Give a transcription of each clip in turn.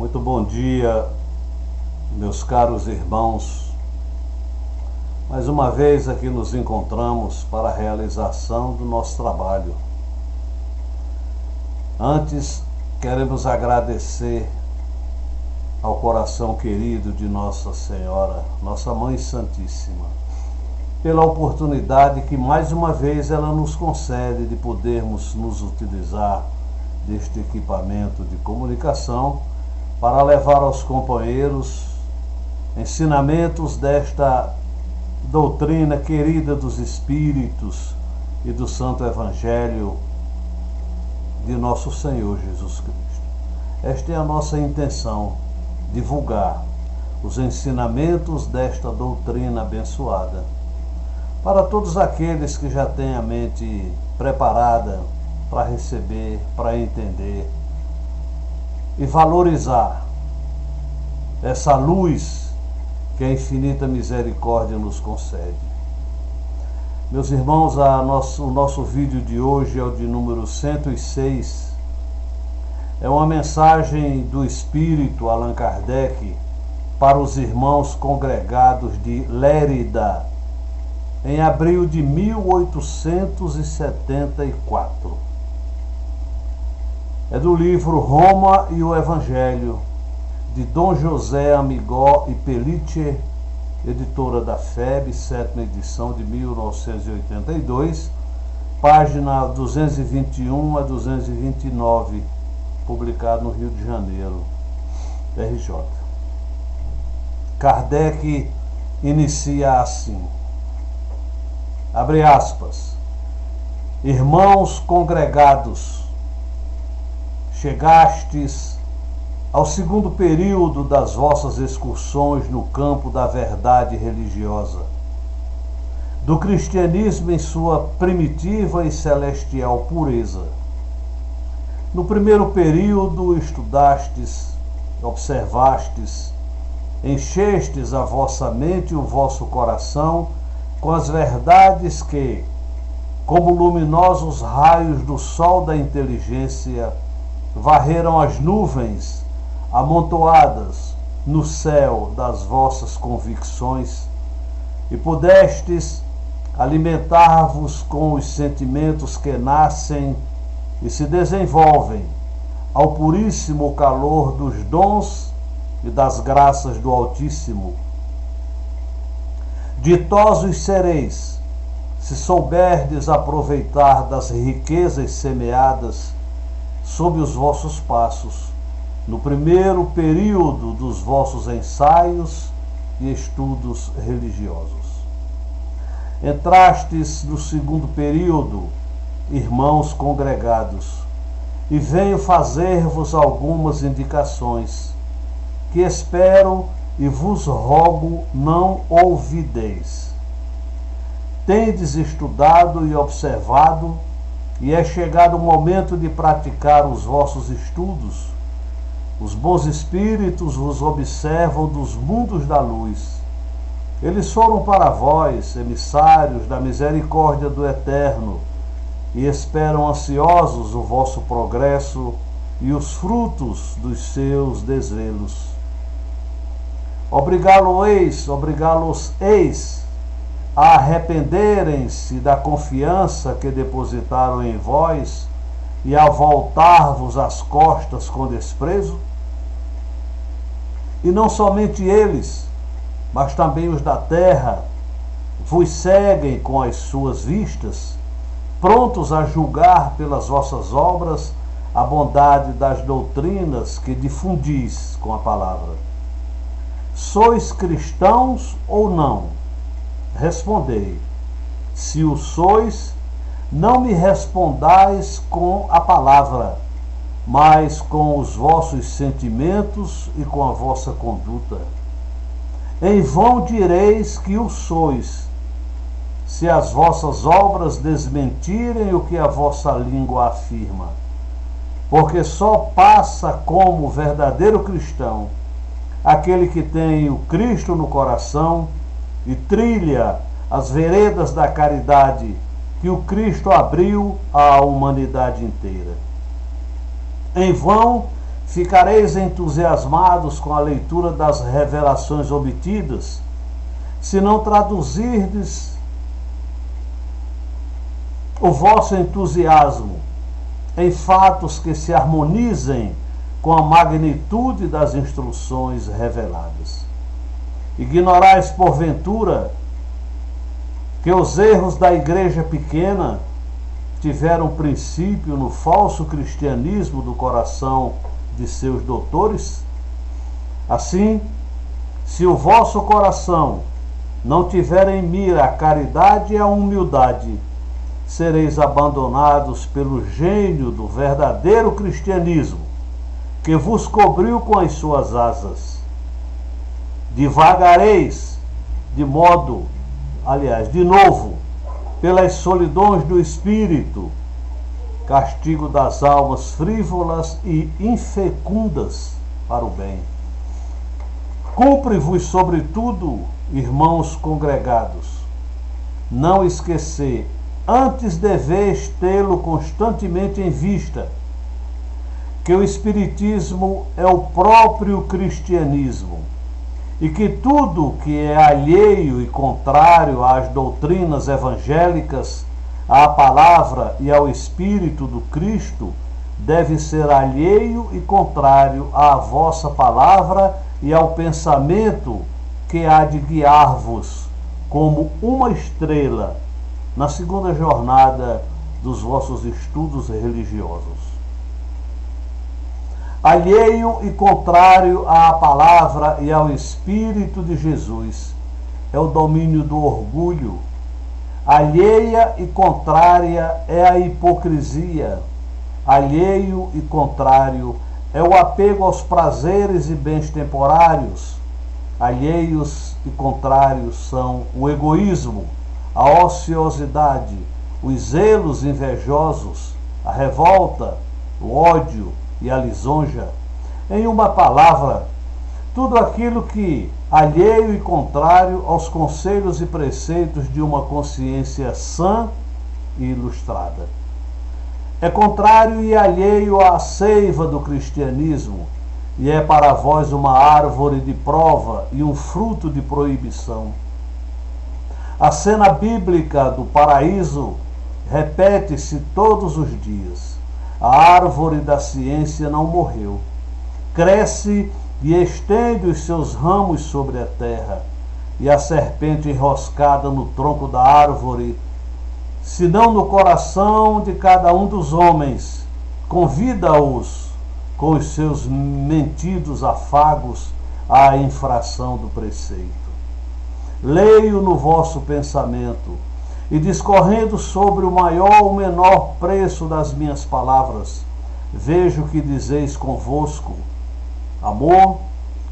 Muito bom dia, meus caros irmãos. Mais uma vez aqui nos encontramos para a realização do nosso trabalho. Antes, queremos agradecer ao coração querido de Nossa Senhora, Nossa Mãe Santíssima, pela oportunidade que mais uma vez ela nos concede de podermos nos utilizar deste equipamento de comunicação para levar aos companheiros ensinamentos desta doutrina querida dos Espíritos e do Santo Evangelho de nosso Senhor Jesus Cristo. Esta é a nossa intenção, divulgar os ensinamentos desta doutrina abençoada para todos aqueles que já têm a mente preparada para receber, para entender e valorizar essa luz que a infinita misericórdia nos concede. Meus irmãos, o nosso vídeo de hoje é o de número 106. É uma mensagem do Espírito Allan Kardec para os irmãos congregados de Lérida, em abril de 1874. É do livro Roma e o Evangelho, de Dom José Amigó e Pelletier, editora da FEB, 7ª edição de 1982, página 221 a 229, publicado no Rio de Janeiro, RJ. Kardec inicia assim, abre aspas, irmãos congregados, chegastes ao segundo período das vossas excursões no campo da verdade religiosa, do cristianismo em sua primitiva e celestial pureza. No primeiro período estudastes, observastes, enchestes a vossa mente e o vosso coração com as verdades que, como luminosos raios do sol da inteligência, varreram as nuvens amontoadas no céu das vossas convicções e pudestes alimentar-vos com os sentimentos que nascem e se desenvolvem ao puríssimo calor dos dons e das graças do Altíssimo. Ditosos sereis, se souberdes aproveitar das riquezas semeadas sob os vossos passos, no primeiro período dos vossos ensaios e estudos religiosos. Entrastes no segundo período, irmãos congregados, e venho fazer-vos algumas indicações, que espero e vos rogo não ouvideis. Tendes estudado e observado, e é chegado o momento de praticar os vossos estudos. Os bons espíritos vos observam dos mundos da luz. Eles foram para vós, emissários da misericórdia do Eterno, e esperam ansiosos o vosso progresso e os frutos dos seus desvelos. Obrigá-los-eis a arrependerem-se da confiança que depositaram em vós e a voltar-vos as costas com desprezo? E não somente eles, mas também os da terra, vos seguem com as suas vistas, prontos a julgar pelas vossas obras a bondade das doutrinas que difundis com a palavra. Sois cristãos ou não? Respondei. Se o sois, não me respondais com a palavra, mas com os vossos sentimentos e com a vossa conduta. Em vão direis que o sois, se as vossas obras desmentirem o que a vossa língua afirma. Porque só passa como verdadeiro cristão aquele que tem o Cristo no coração e trilha as veredas da caridade que o Cristo abriu à humanidade inteira. Em vão ficareis entusiasmados com a leitura das revelações obtidas, se não traduzirdes o vosso entusiasmo em fatos que se harmonizem com a magnitude das instruções reveladas. Ignorais, porventura, que os erros da igreja pequena tiveram princípio no falso cristianismo do coração de seus doutores? Assim, se o vosso coração não tiver em mira a caridade e a humildade, sereis abandonados pelo gênio do verdadeiro cristianismo, que vos cobriu com as suas asas. Divagareis de novo, pelas solidões do espírito, castigo das almas frívolas e infecundas para o bem. Cumpre-vos, sobretudo, irmãos congregados, não esquecer, antes deveis tê-lo constantemente em vista, que o Espiritismo é o próprio cristianismo, e que tudo que é alheio e contrário às doutrinas evangélicas, à palavra e ao Espírito do Cristo, deve ser alheio e contrário à vossa palavra e ao pensamento que há de guiar-vos como uma estrela na segunda jornada dos vossos estudos religiosos. Alheio e contrário à palavra e ao Espírito de Jesus é o domínio do orgulho. Alheia e contrária é a hipocrisia. Alheio e contrário é o apego aos prazeres e bens temporários. Alheios e contrários são o egoísmo, a ociosidade, os zelos invejosos, a revolta, o ódio e a lisonja. Em uma palavra, tudo aquilo que alheio e contrário aos conselhos e preceitos de uma consciência sã e ilustrada. É contrário e alheio à seiva do cristianismo, e é para vós uma árvore de prova e um fruto de proibição. A cena bíblica do paraíso repete-se todos os dias. A árvore da ciência não morreu. Cresce e estende os seus ramos sobre a terra, e a serpente enroscada no tronco da árvore, se não no coração de cada um dos homens, convida-os com os seus mentidos afagos à infração do preceito. Leio no vosso pensamento, e discorrendo sobre o maior ou menor preço das minhas palavras, vejo que dizeis convosco: amor,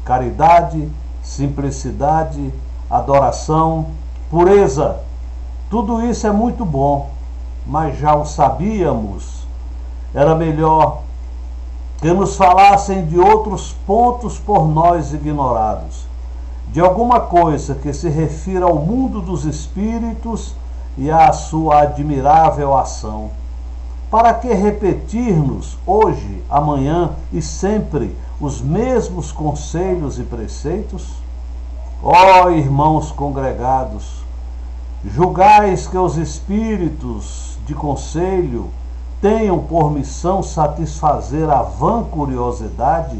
caridade, simplicidade, adoração, pureza. Tudo isso é muito bom, mas já o sabíamos. Era melhor que nos falassem de outros pontos por nós ignorados, de alguma coisa que se refira ao mundo dos espíritos e à sua admirável ação. Para que repetir-nos hoje, amanhã e sempre os mesmos conselhos e preceitos? Ó irmãos congregados, julgais que os espíritos de conselho tenham por missão satisfazer a vã curiosidade,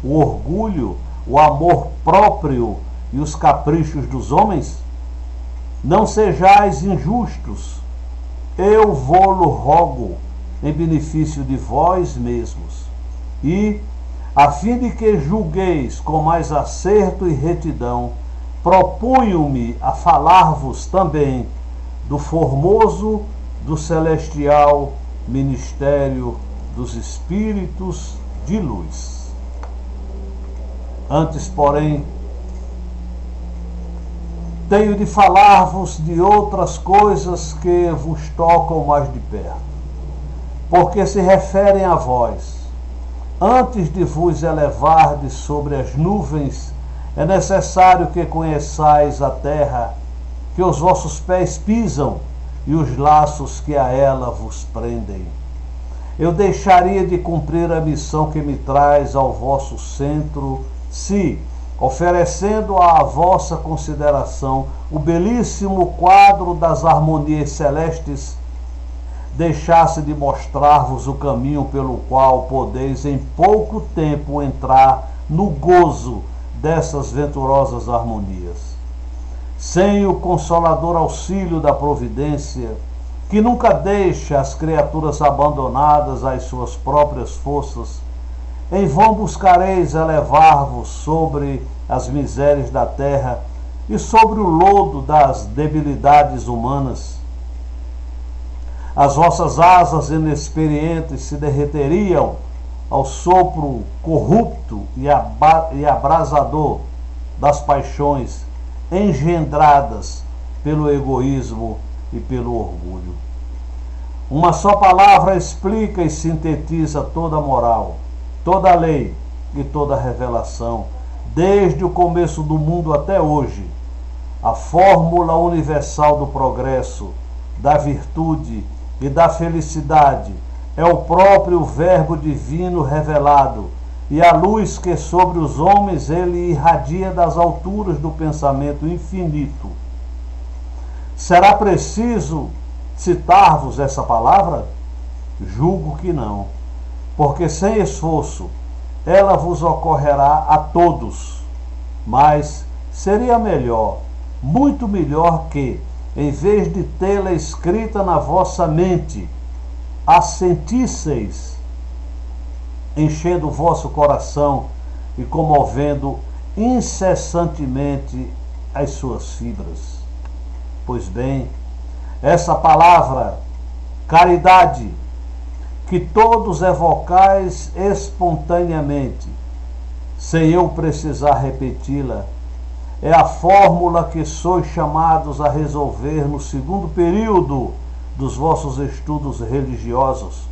o orgulho, o amor próprio e os caprichos dos homens? Não sejais injustos, eu vô-lo rogo, em benefício de vós mesmos, e, a fim de que julgueis com mais acerto e retidão, propunho-me a falar-vos também do formoso, do celestial ministério dos Espíritos de luz. Antes, porém, tenho de falar-vos de outras coisas que vos tocam mais de perto, porque se referem a vós. Antes de vos elevardes sobre as nuvens, é necessário que conheçais a terra, que os vossos pés pisam, e os laços que a ela vos prendem. eu deixaria de cumprir a missão que me traz ao vosso centro, se, oferecendo à vossa consideração o belíssimo quadro das harmonias celestes, deixasse de mostrar-vos o caminho pelo qual podeis em pouco tempo entrar no gozo dessas venturosas harmonias. Sem o consolador auxílio da providência, que nunca deixa as criaturas abandonadas às suas próprias forças, em vão buscareis elevar-vos sobre as misérias da terra e sobre o lodo das debilidades humanas. As vossas asas inexperientes se derreteriam ao sopro corrupto e abrasador das paixões engendradas pelo egoísmo e pelo orgulho. Uma só palavra explica e sintetiza toda a moral, toda a lei e toda a revelação, desde o começo do mundo até hoje. A fórmula universal do progresso, da virtude e da felicidade é o próprio Verbo divino revelado, e a luz que sobre os homens ele irradia das alturas do pensamento infinito. Será preciso citar-vos essa palavra? Julgo que não, porque sem esforço ela vos ocorrerá a todos, mas seria melhor, muito melhor que, em vez de tê-la escrita na vossa mente, a sentisseis, enchendo o vosso coração e comovendo incessantemente as suas fibras. Pois bem, essa palavra, caridade, que todos evocais espontaneamente, sem eu precisar repeti-la, é a fórmula que sois chamados a resolver no segundo período dos vossos estudos religiosos.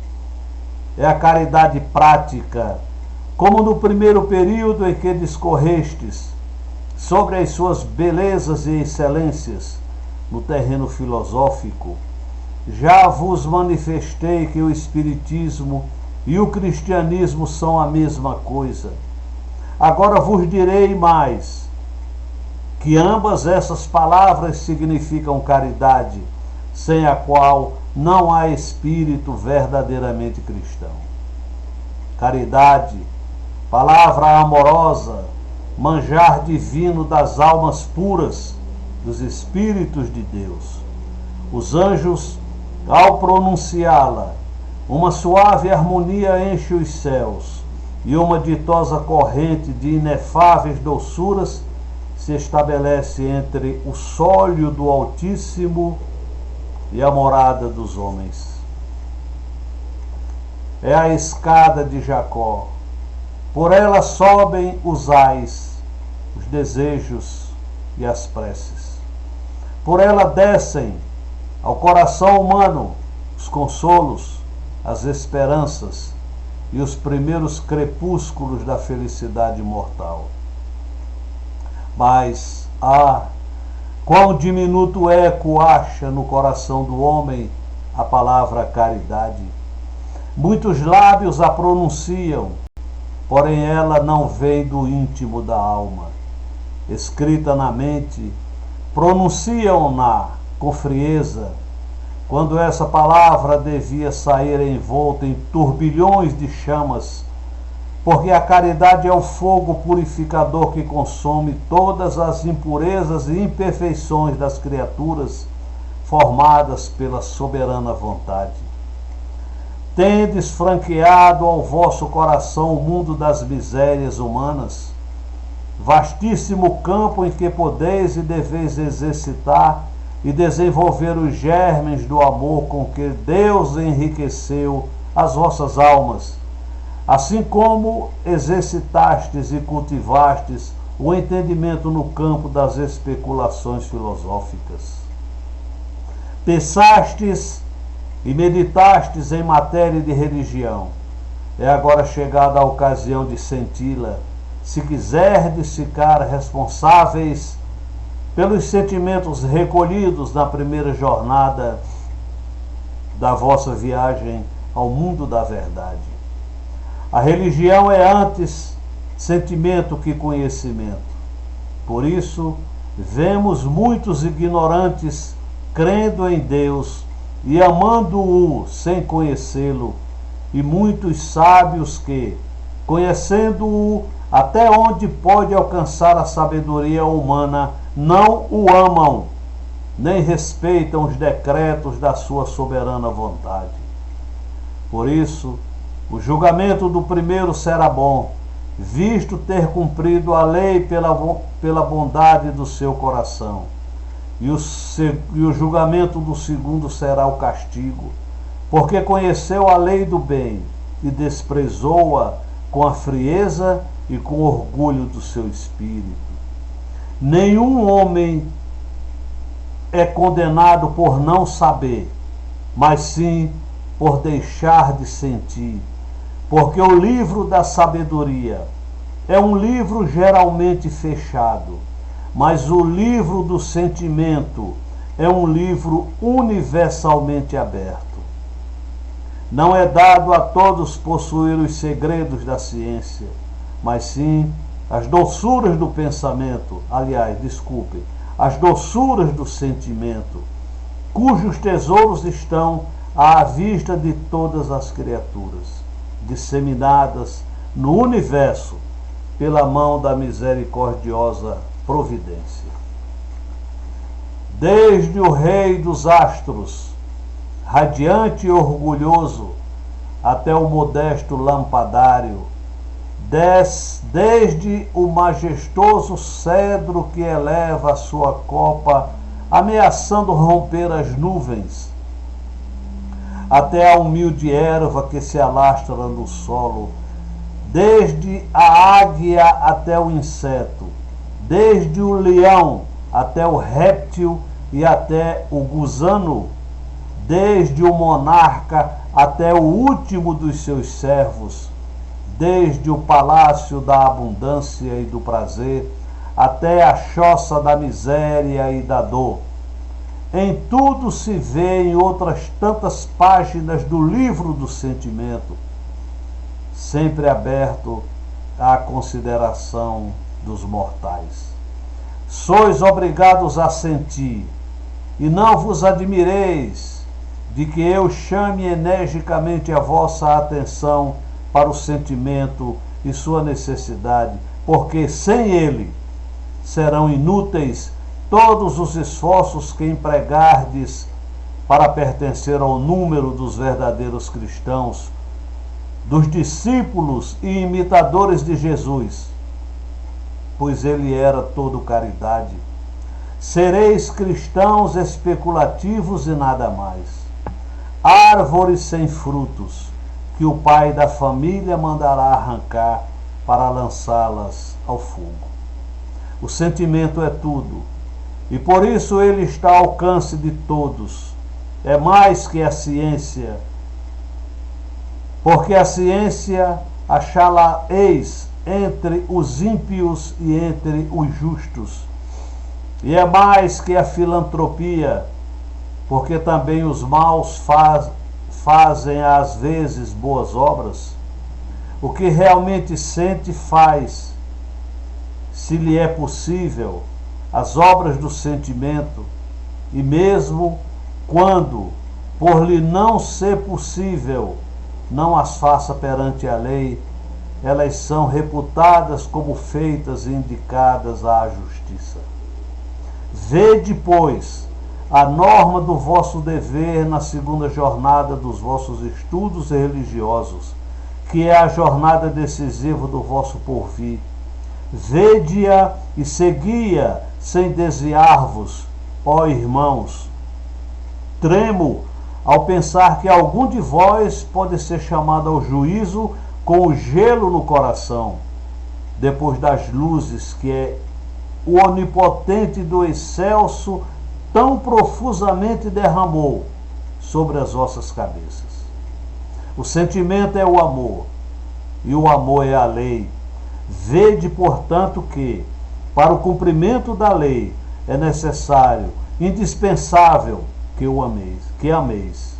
É a caridade prática, como no primeiro período em que discorrestes sobre as suas belezas e excelências no terreno filosófico. Já vos manifestei que o Espiritismo e o Cristianismo são a mesma coisa. Agora vos direi mais, que ambas essas palavras significam caridade, sem a qual não há espírito verdadeiramente cristão. Caridade, palavra amorosa, manjar divino das almas puras, dos espíritos de Deus. Os anjos, ao pronunciá-la, uma suave harmonia enche os céus, e uma ditosa corrente de inefáveis doçuras se estabelece entre o sólio do Altíssimo e a morada dos homens. É a escada de Jacó. Por ela sobem os ais, os desejos e as preces. Por ela descem ao coração humano os consolos, as esperanças e os primeiros crepúsculos da felicidade mortal. Mas, quão diminuto eco acha no coração do homem a palavra caridade. Muitos lábios a pronunciam, porém ela não vem do íntimo da alma. Escrita na mente, pronunciam-na com frieza, quando essa palavra devia sair envolta em turbilhões de chamas, porque a caridade é o fogo purificador que consome todas as impurezas e imperfeições das criaturas formadas pela soberana vontade. Tendes franqueado ao vosso coração o mundo das misérias humanas, vastíssimo campo em que podeis e deveis exercitar e desenvolver os germes do amor com que Deus enriqueceu as vossas almas, assim como exercitastes e cultivastes o entendimento no campo das especulações filosóficas. Pensastes e meditastes em matéria de religião. É agora chegada a ocasião de senti-la, se quiserdes ficar responsáveis pelos sentimentos recolhidos na primeira jornada da vossa viagem ao mundo da verdade. A religião é antes sentimento que conhecimento. Por isso, vemos muitos ignorantes crendo em Deus e amando-o sem conhecê-lo, e muitos sábios que, conhecendo-o até onde pode alcançar a sabedoria humana, não o amam, nem respeitam os decretos da sua soberana vontade. Por isso, o julgamento do primeiro será bom, visto ter cumprido a lei pela bondade do seu coração. E o julgamento do segundo será o castigo, porque conheceu a lei do bem e desprezou-a com a frieza e com o orgulho do seu espírito. Nenhum homem é condenado por não saber, mas sim por deixar de sentir, porque o livro da sabedoria é um livro geralmente fechado, mas o livro do sentimento é um livro universalmente aberto. Não é dado a todos possuir os segredos da ciência, mas sim as doçuras do pensamento, as doçuras do sentimento, cujos tesouros estão à vista de todas as criaturas, disseminadas no universo pela mão da misericordiosa providência. Desde o rei dos astros, radiante e orgulhoso, até o modesto lampadário, desde o majestoso cedro que eleva a sua copa, ameaçando romper as nuvens, até a humilde erva que se alastra no solo, desde a águia até o inseto, desde o leão até o réptil e até o gusano, desde o monarca até o último dos seus servos, desde o palácio da abundância e do prazer até a choça da miséria e da dor. Em tudo se vê em outras tantas páginas do livro do sentimento, sempre aberto à consideração dos mortais. Sois obrigados a sentir, e não vos admireis de que eu chame energicamente a vossa atenção para o sentimento e sua necessidade, porque sem ele serão inúteis todos os esforços que empregardes para pertencer ao número dos verdadeiros cristãos, dos discípulos e imitadores de Jesus, pois ele era todo caridade. Sereis cristãos especulativos e nada mais, árvores sem frutos, que o pai da família mandará arrancar para lançá-las ao fogo. O sentimento é tudo, e por isso ele está ao alcance de todos. É mais que a ciência, porque a ciência achá-la-eis entre os ímpios e entre os justos. E é mais que a filantropia, porque também os maus fazem às vezes boas obras. O que realmente sente faz, se lhe é possível, as obras do sentimento, e mesmo quando, por lhe não ser possível, não as faça perante a lei, elas são reputadas como feitas e indicadas à justiça. Vede, pois, a norma do vosso dever na segunda jornada dos vossos estudos religiosos, que é a jornada decisiva do vosso porvir. Vede-a e segui-a sem desviar-vos, ó irmãos. Tremo ao pensar que algum de vós pode ser chamado ao juízo com o gelo no coração, depois das luzes que é o onipotente do excelso tão profusamente derramou sobre as vossas cabeças. O sentimento é o amor, e o amor é a lei. Vede, portanto, que, para o cumprimento da lei, é necessário, indispensável, que ameis.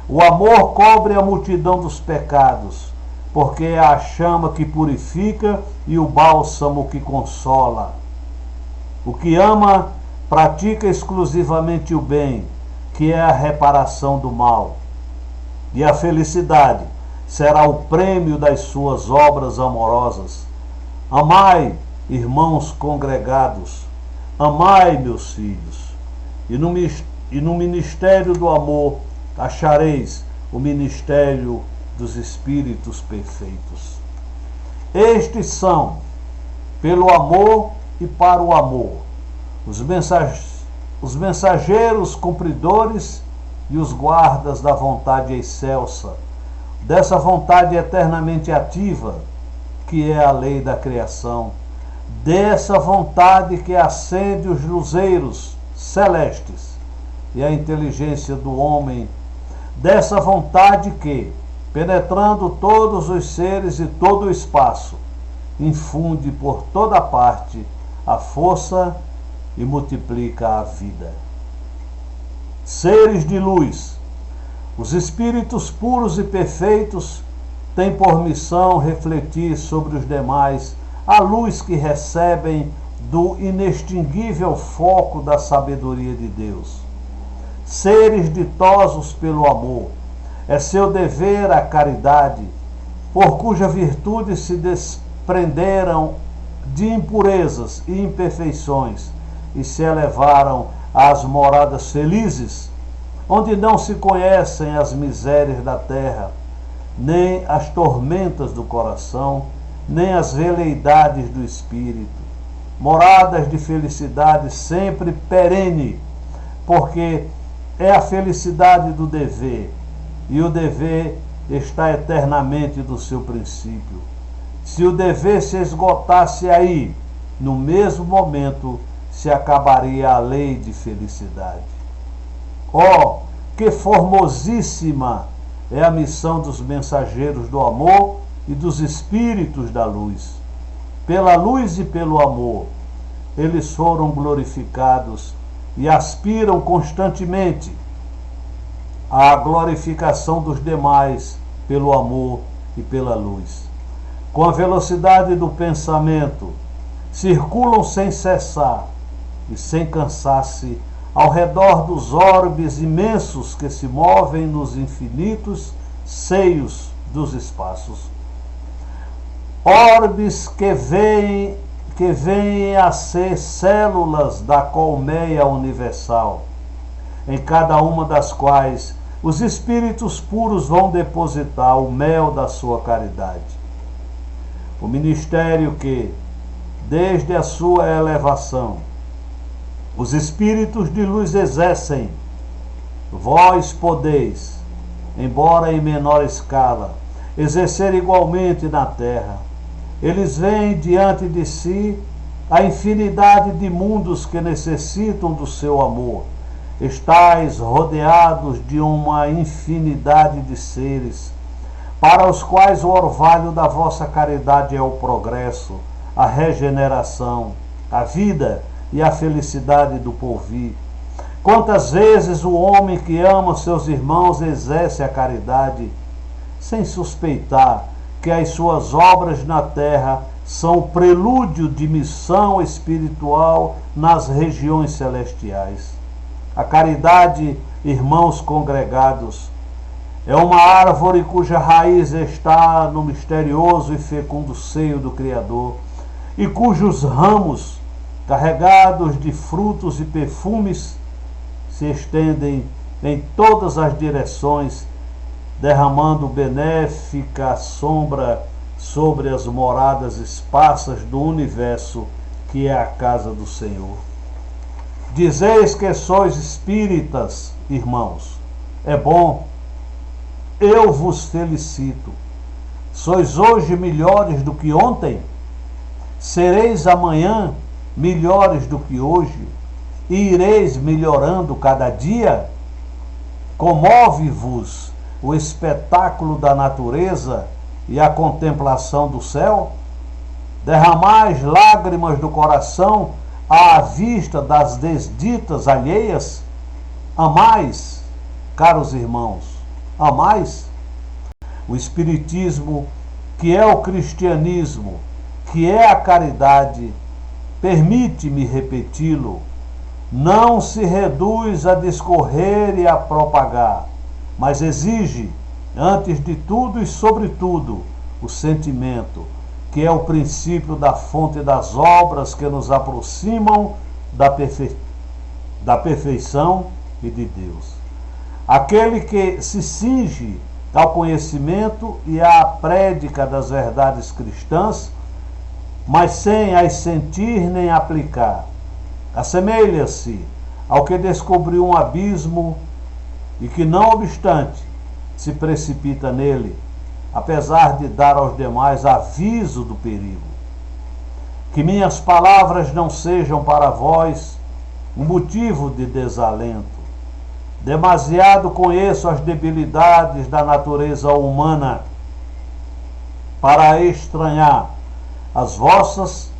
O amor cobre a multidão dos pecados, porque é a chama que purifica e o bálsamo que consola. O que ama pratica exclusivamente o bem, que é a reparação do mal. E a felicidade será o prêmio das suas obras amorosas. Amai, irmãos congregados, amai, meus filhos, e no ministério do amor achareis o ministério dos espíritos perfeitos. Estes são, pelo amor e para o amor, os mensageiros cumpridores e os guardas da vontade excelsa, dessa vontade eternamente ativa, que é a lei da criação, dessa vontade que acende os luzeiros celestes e a inteligência do homem, dessa vontade que, penetrando todos os seres e todo o espaço, infunde por toda parte a força e multiplica a vida. Seres de luz, os espíritos puros e perfeitos têm por missão refletir sobre os demais a luz que recebem do inextinguível foco da sabedoria de Deus. Seres ditosos pelo amor, é seu dever a caridade, por cuja virtude se desprenderam de impurezas e imperfeições e se elevaram às moradas felizes, onde não se conhecem as misérias da terra, nem as tormentas do coração, nem as veleidades do espírito. Moradas de felicidade sempre perene, porque é a felicidade do dever, e o dever está eternamente do seu princípio. Se o dever se esgotasse aí, no mesmo momento se acabaria a lei de felicidade. Oh, que formosíssima é a missão dos mensageiros do amor e dos espíritos da luz. Pela luz e pelo amor, eles foram glorificados e aspiram constantemente à glorificação dos demais pelo amor e pela luz. Com a velocidade do pensamento, circulam sem cessar e sem cansar-se ao redor dos orbes imensos que se movem nos infinitos seios dos espaços. Orbes que vêm a ser células da colmeia universal, em cada uma das quais os espíritos puros vão depositar o mel da sua caridade. O ministério que, desde a sua elevação, os espíritos de luz exercem, vós podeis, embora em menor escala, exercer igualmente na terra. Eles veem diante de si a infinidade de mundos que necessitam do seu amor. Estais rodeados de uma infinidade de seres, para os quais o orvalho da vossa caridade é o progresso, a regeneração, a vida e a felicidade do porvir. Quantas vezes o homem que ama seus irmãos exerce a caridade, sem suspeitar que as suas obras na terra são o prelúdio de missão espiritual nas regiões celestiais. A caridade, irmãos congregados, é uma árvore cuja raiz está no misterioso e fecundo seio do Criador, e cujos ramos, carregados de frutos e perfumes, se estendem em todas as direções, derramando benéfica sombra sobre as moradas esparsas do universo, que é a casa do Senhor. Dizeis que sois espíritas, irmãos. É bom, eu vos felicito. Sois hoje melhores do que ontem? Sereis amanhã melhores do que hoje? E ireis melhorando cada dia? Comove-vos o espetáculo da natureza e a contemplação do céu? Derramais lágrimas do coração à vista das desditas alheias? Amais, caros irmãos, a mais? O Espiritismo, que é o cristianismo, que é a caridade, permite-me repeti-lo, não se reduz a discorrer e a propagar, mas exige, antes de tudo e sobretudo, o sentimento, que é o princípio da fonte das obras que nos aproximam da perfeição e de Deus. Aquele que se cinge ao conhecimento e à prédica das verdades cristãs, mas sem as sentir nem aplicar, assemelha-se ao que descobriu um abismo e que, não obstante, se precipita nele, apesar de dar aos demais aviso do perigo. Que minhas palavras não sejam para vós um motivo de desalento. Demasiado conheço as debilidades da natureza humana para estranhar as vossas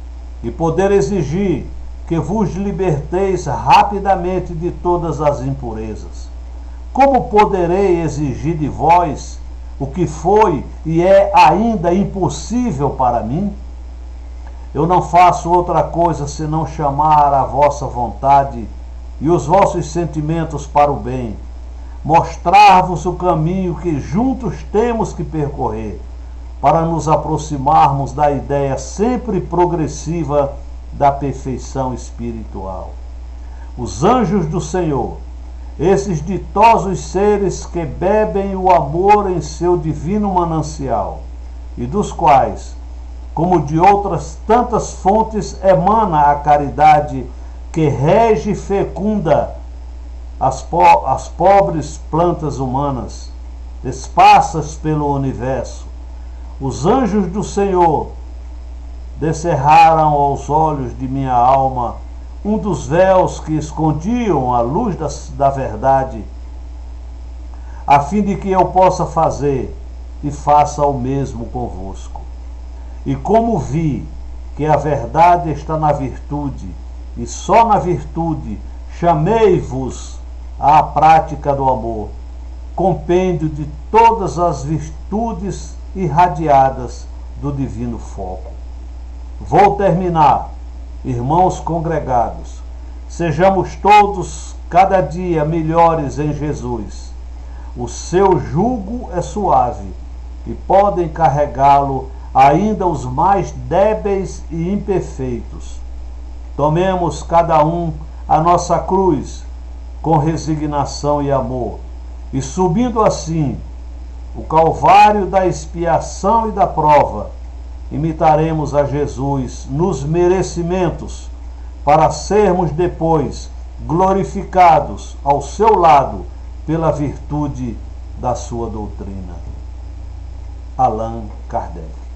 e poder exigir que vos liberteis rapidamente de todas as impurezas. Como poderei exigir de vós o que foi e é ainda impossível para mim? Eu não faço outra coisa senão chamar a vossa vontade e os vossos sentimentos para o bem, mostrar-vos o caminho que juntos temos que percorrer, para nos aproximarmos da ideia sempre progressiva da perfeição espiritual. Os anjos do Senhor, esses ditosos seres que bebem o amor em seu divino manancial, e dos quais, como de outras tantas fontes, emana a caridade que rege e fecunda as pobres plantas humanas, esparsas pelo universo. Os anjos do Senhor descerraram aos olhos de minha alma um dos véus que escondiam a luz da verdade, a fim de que eu possa fazer e faça o mesmo convosco. E como vi que a verdade está na virtude, e só na virtude chamei-vos à prática do amor, compêndio de todas as virtudes irradiadas do divino foco. Vou terminar, irmãos congregados, sejamos todos cada dia melhores em Jesus. O seu jugo é suave e podem carregá-lo ainda os mais débeis e imperfeitos. Tomemos cada um a nossa cruz com resignação e amor, e subindo assim o calvário da expiação e da prova, imitaremos a Jesus nos merecimentos, para sermos depois glorificados ao seu lado pela virtude da sua doutrina. Allan Kardec.